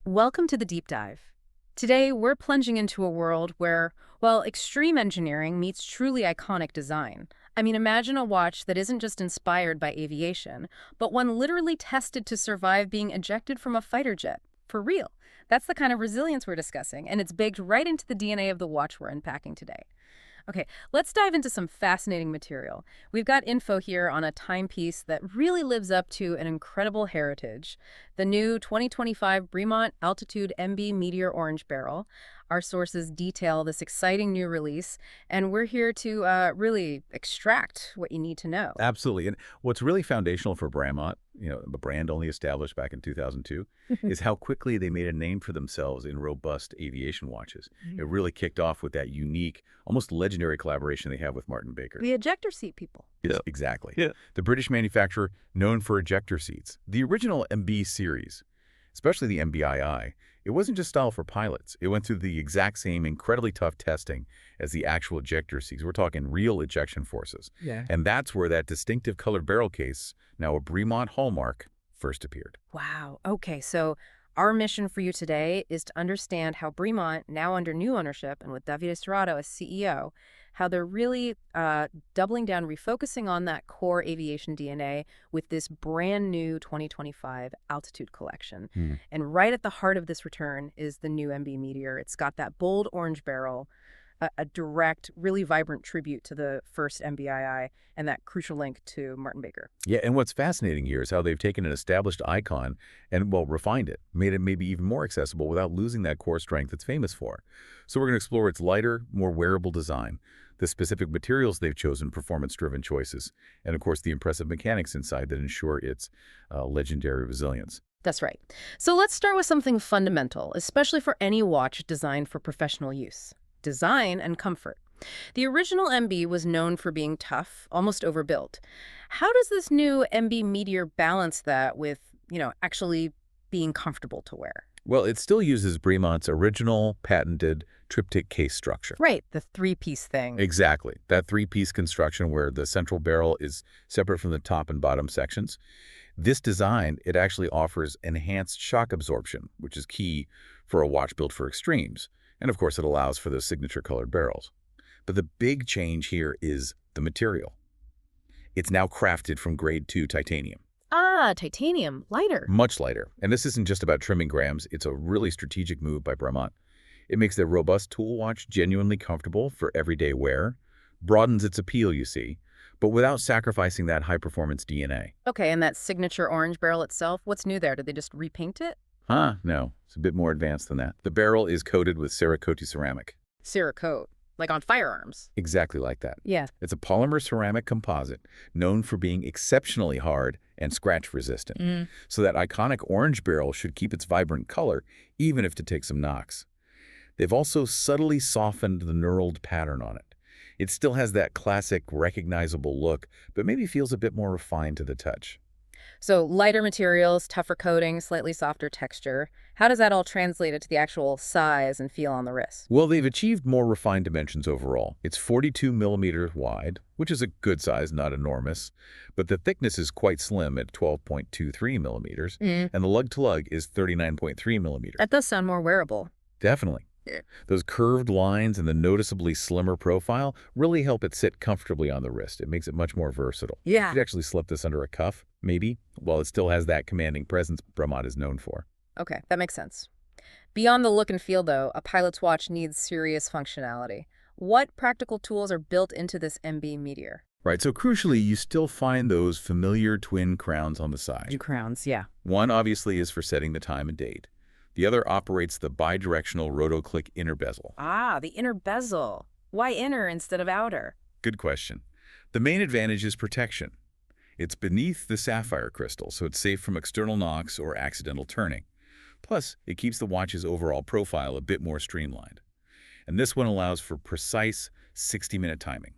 Welcome to the deep dive. Today, we're plunging into a world where, well, extreme engineering meets truly iconic design. I mean, imagine a watch that isn't just inspired by aviation, but one literally tested to survive being ejected from a fighter jet. For real. That's the kind of resilience we're discussing, and it's baked right into the DNA of the watch we're unpacking today. Okay, let's dive into some fascinating material. We've got info here on a timepiece that really lives up to an incredible heritage. The new 2025 Bremont Altitude MB Meteor Orange Barrel. Our sources detail this exciting new release, and we're here to really extract what you need to know. Absolutely. And what's really foundational for Bremont, the brand only established back in 2002, is how quickly they made a name for themselves in robust aviation watches. It really kicked off with that unique, almost legendary collaboration they have with Martin Baker. The ejector seat people. Yes, exactly. Yeah. The British manufacturer known for ejector seats. The original MB series, especially the MBII, it wasn't just style for pilots. It went through the exact same incredibly tough testing as the actual ejector seats. We're talking real ejection forces. Yeah. And that's where that distinctive colored barrel case, now a Bremont hallmark, first appeared. Wow. Okay, so our mission for you today is to understand how Bremont, now under new ownership and with Davide Serrato as CEO, how they're really doubling down, refocusing on that core aviation DNA with this brand new 2025 Altitude collection. And right at the heart of this return is the new MB Meteor. It's got that bold orange barrel, a direct, really vibrant tribute to the first MBII, and that crucial link to Martin Baker. Yeah, and what's fascinating here is how they've taken an established icon and, well, refined it, made it maybe even more accessible without losing that core strength it's famous for. So we're going to explore its lighter, more wearable design, the specific materials they've chosen, performance-driven choices, and, of course, the impressive mechanics inside that ensure its legendary resilience. That's right. So let's start with something fundamental, especially for any watch designed for professional use. Design and comfort. The original MB was known for being tough, almost overbuilt. How does this new MB Meteor balance that with, actually being comfortable to wear? Well, it still uses Bremont's original patented triptych case structure. Right, the three-piece thing. Exactly. That three-piece construction where the central barrel is separate from the top and bottom sections. This design, it actually offers enhanced shock absorption, which is key for a watch built for extremes. And of course, it allows for those signature colored barrels. But the big change here is the material. It's now crafted from grade 2 titanium. Ah, titanium, lighter. Much lighter. And this isn't just about trimming grams. It's a really strategic move by Bremont. It makes their robust tool watch genuinely comfortable for everyday wear, broadens its appeal, you see, but without sacrificing that high-performance DNA. Okay, and that signature orange barrel itself, what's new there? Did they just repaint it? No, it's a bit more advanced than that. The barrel is coated with Cerakote ceramic. Cerakote, like on firearms. Exactly like that. Yeah. It's a polymer ceramic composite known for being exceptionally hard and scratch resistant. So that iconic orange barrel should keep its vibrant color, even if to take some knocks. They've also subtly softened the knurled pattern on it. It still has that classic, recognizable look, but maybe feels a bit more refined to the touch. So lighter materials, tougher coating, slightly softer texture. How does that all translate to the actual size and feel on the wrist? Well, they've achieved more refined dimensions overall. It's 42 millimeters wide, which is a good size, not enormous, but the thickness is quite slim at 12.23 millimeters, and the lug-to-lug is 39.3 millimeters. That does sound more wearable. Definitely. Those curved lines and the noticeably slimmer profile really help it sit comfortably on the wrist. It makes it much more versatile. Yeah. You could actually slip this under a cuff, maybe, while it still has that commanding presence Bremont is known for. Okay, that makes sense. Beyond the look and feel, though, a pilot's watch needs serious functionality. What practical tools are built into this MB Meteor? Right, so crucially, you still find those familiar twin crowns on the side. Crowns, yeah. One obviously is for setting the time and date. The other operates the bidirectional roto-click inner bezel. Ah, the inner bezel. Why inner instead of outer? Good question. The main advantage is protection. It's beneath the sapphire crystal, so it's safe from external knocks or accidental turning. Plus, it keeps the watch's overall profile a bit more streamlined. And this one allows for precise 60-minute timing.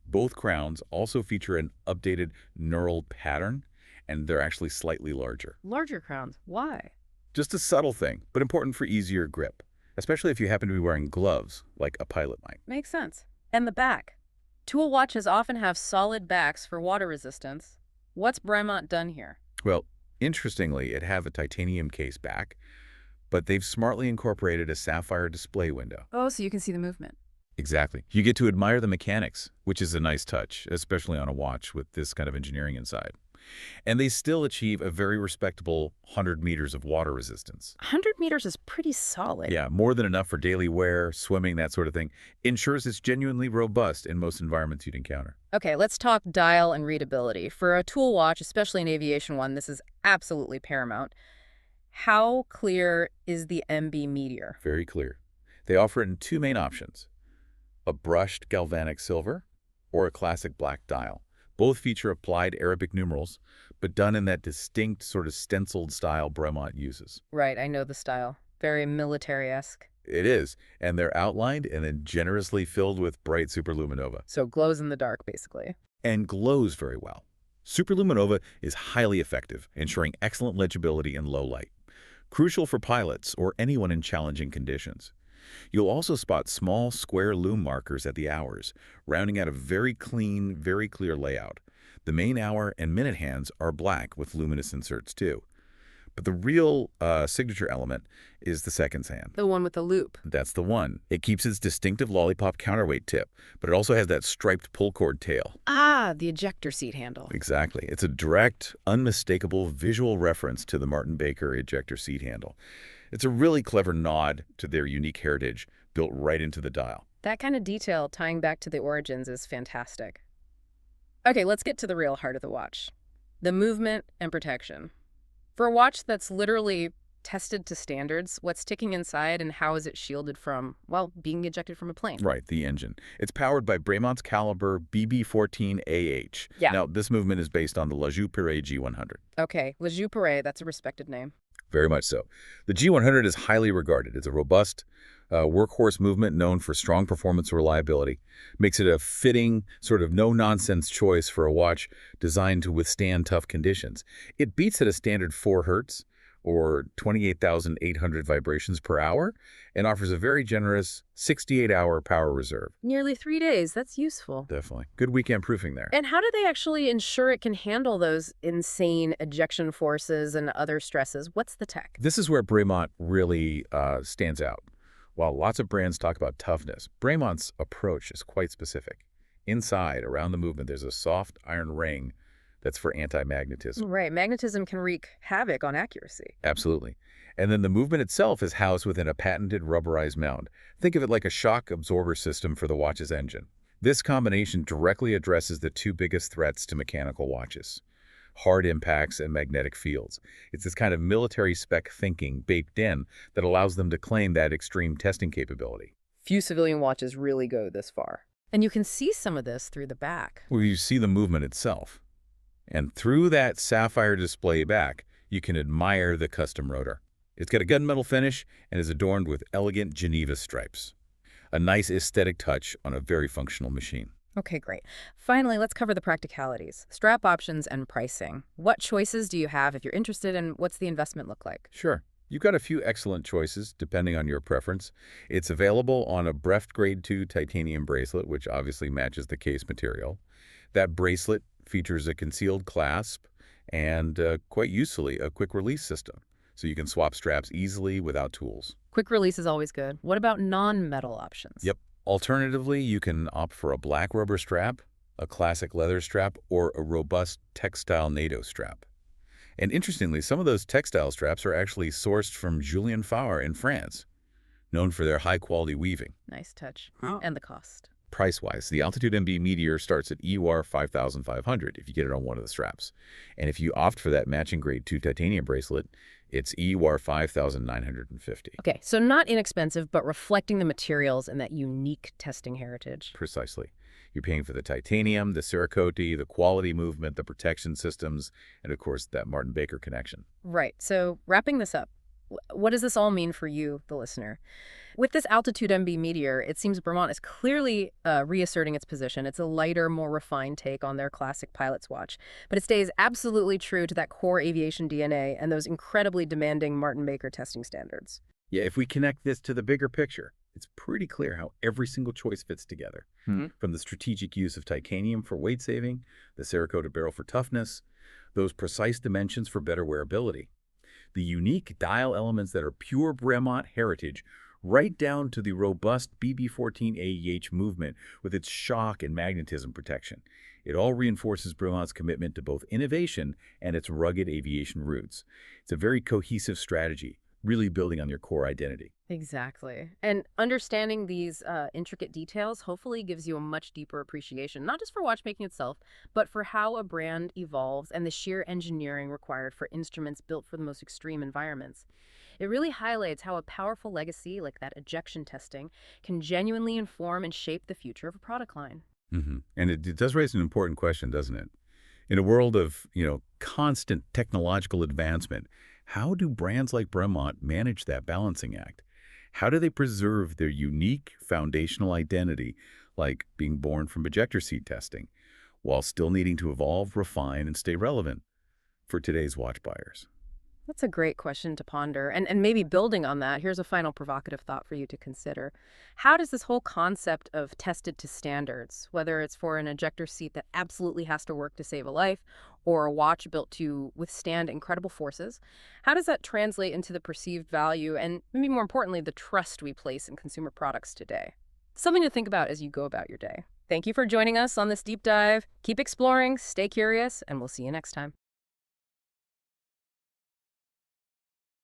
Both crowns also feature an updated knurled pattern, and they're actually slightly larger. Larger crowns. Why? Just a subtle thing, but important for easier grip, especially if you happen to be wearing gloves, like a pilot might. Makes sense. And the back. Tool watches often have solid backs for water resistance. What's Bremont done here? Well, interestingly, it have a titanium case back, but they've smartly incorporated a sapphire display window. Oh, so you can see the movement. Exactly. You get to admire the mechanics, which is a nice touch, especially on a watch with this kind of engineering inside. And they still achieve a very respectable 100 meters of water resistance. 100 meters is pretty solid. Yeah, more than enough for daily wear, swimming, that sort of thing. Ensures it's genuinely robust in most environments you'd encounter. Okay, let's talk dial and readability. For a tool watch, especially an aviation one, this is absolutely paramount. How clear is the MB Meteor? Very clear. They offer it in two main options: a brushed galvanic silver or a classic black dial. Both feature applied Arabic numerals, but done in that distinct sort of stenciled style Bremont uses. Right, I know the style. Very military-esque. It is, and they're outlined and then generously filled with bright superluminova. So glows in the dark, basically. And glows very well. Superluminova is highly effective, ensuring excellent legibility in low light, crucial for pilots or anyone in challenging conditions. You'll also spot small square lume markers at the hours, rounding out a very clean, very clear layout. The main hour and minute hands are black with luminous inserts too. But the real signature element is the seconds hand. The one with the loop. That's the one. It keeps its distinctive lollipop counterweight tip, but it also has that striped pull cord tail. Ah, the ejector seat handle. Exactly. It's a direct, unmistakable visual reference to the Martin Baker ejector seat handle. It's a really clever nod to their unique heritage built right into the dial. That kind of detail tying back to the origins is fantastic. Okay, let's get to the real heart of the watch. The movement and protection. For a watch that's literally tested to standards, what's sticking inside and how is it shielded from, well, being ejected from a plane? Right, the engine. It's powered by Bremont's caliber BB14AH. Yeah. Now, this movement is based on the La Perret G100. Okay, Le Perret, that's a respected name. Very much so. The G100 is highly regarded. It's a robust workhorse movement known for strong performance and reliability. Makes it a fitting, sort of no-nonsense choice for a watch designed to withstand tough conditions. It beats at a standard 4 hertz, or 28,800 vibrations per hour, and offers a very generous 68-hour power reserve. Nearly 3 days. That's useful. Definitely. Good weekend proofing there. And how do they actually ensure it can handle those insane ejection forces and other stresses? What's the tech? This is where Bremont really stands out. While lots of brands talk about toughness, Bremont's approach is quite specific. Inside, around the movement, there's a soft iron ring that's for anti-magnetism. Right. Magnetism can wreak havoc on accuracy. Absolutely. And then the movement itself is housed within a patented rubberized mount. Think of it like a shock absorber system for the watch's engine. This combination directly addresses the two biggest threats to mechanical watches: hard impacts and magnetic fields. It's this kind of military spec thinking baked in that allows them to claim that extreme testing capability. Few civilian watches really go this far. And you can see some of this through the back. Well, you see the movement itself. And through that sapphire display back, you can admire the custom rotor. It's got a gunmetal finish and is adorned with elegant Geneva stripes. A nice aesthetic touch on a very functional machine. Okay, great. Finally, let's cover the practicalities. Strap options and pricing. What choices do you have if you're interested, and what's the investment look like? Sure. You've got a few excellent choices, depending on your preference. It's available on a Breft Grade 2 titanium bracelet, which obviously matches the case material. That bracelet features a concealed clasp and, quite usefully, a quick-release system, so you can swap straps easily without tools. Quick release is always good. What about non-metal options? Yep. Alternatively, you can opt for a black rubber strap, a classic leather strap, or a robust textile NATO strap. And interestingly, some of those textile straps are actually sourced from Julien Faure in France, known for their high-quality weaving. Nice touch. Oh. And the cost. Price-wise, the Altitude MB Meteor starts at EUR 5,500 if you get it on one of the straps. And if you opt for that matching Grade 2 titanium bracelet, it's EUR 5,950. Okay, so not inexpensive, but reflecting the materials and that unique testing heritage. Precisely. You're paying for the titanium, the Cerakote, the quality movement, the protection systems, and of course, that Martin Baker connection. Right, so wrapping this up, what does this all mean for you, the listener? With this Altitude MB Meteor, it seems Bremont is clearly reasserting its position. It's a lighter, more refined take on their classic pilot's watch, but it stays absolutely true to that core aviation DNA and those incredibly demanding Martin Baker testing standards. Yeah, if we connect this to the bigger picture, it's pretty clear how every single choice fits together. From the strategic use of titanium for weight saving, the Cerakote barrel for toughness, those precise dimensions for better wearability, The unique dial elements that are pure Bremont heritage, right down to the robust BB14 AEH movement with its shock and magnetism protection. It all reinforces Bremont's commitment to both innovation and its rugged aviation roots. It's a very cohesive strategy, really building on their core identity. Exactly. And understanding these intricate details hopefully gives you a much deeper appreciation, not just for watchmaking itself, but for how a brand evolves and the sheer engineering required for instruments built for the most extreme environments. It really highlights how a powerful legacy like that ejection testing can genuinely inform and shape the future of a product line. And it does raise an important question, doesn't it? In a world of, constant technological advancement, how do brands like Bremont manage that balancing act? How do they preserve their unique foundational identity, like being born from ejector seat testing, while still needing to evolve, refine, and stay relevant for today's watch buyers? That's a great question to ponder. And maybe building on that, here's a final provocative thought for you to consider. How does this whole concept of tested to standards, whether it's for an ejector seat that absolutely has to work to save a life or a watch built to withstand incredible forces, how does that translate into the perceived value and maybe more importantly, the trust we place in consumer products today? Something to think about as you go about your day. Thank you for joining us on this deep dive. Keep exploring, stay curious, and we'll see you next time.